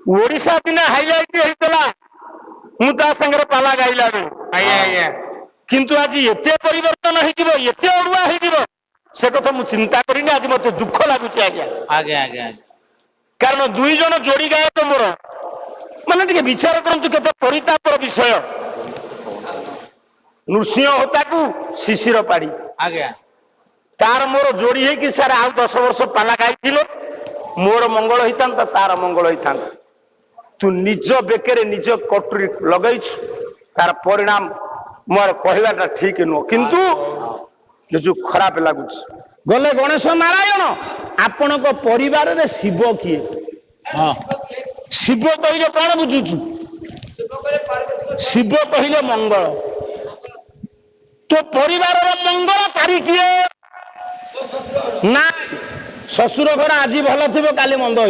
ओडिशा दिने हाइलाइट होइतला मु ता संगे पाला गाइलाडू आज्ञा आज्ञा किंतु आज एते परिवर्तन होइजिवो एते ओडुआ होइजिवो से कथा मु चिंता करिनी आज मते दुख लागुची आज्ञा आज्ञा आज्ञा कारण दुई जन जोड़ी गायक मोर माने टिके विचार करंतु केते परितापर विषय नृसिंह होताकू शिशिर पाड़ी आज्ञा तार मोर जोड़ी है कि सार आउ 10 वर्ष पाला गाइथिलो मोर मंगल होइतांता तार मंगल होइतांता तू निज बेकेरे निज कटुरी लगैछ तार परिणाम मोर कहवाटा ठीक नुह किंतु जो खराब लागुच गले गणेश नारायण आपण को परिवार रे शिव किए हाँ शिव कहले कौन बुझुचु शिव कहले मंगल तो परिवार मंगल कारी किए ना शशुर घर आज भल थी काली मंद हो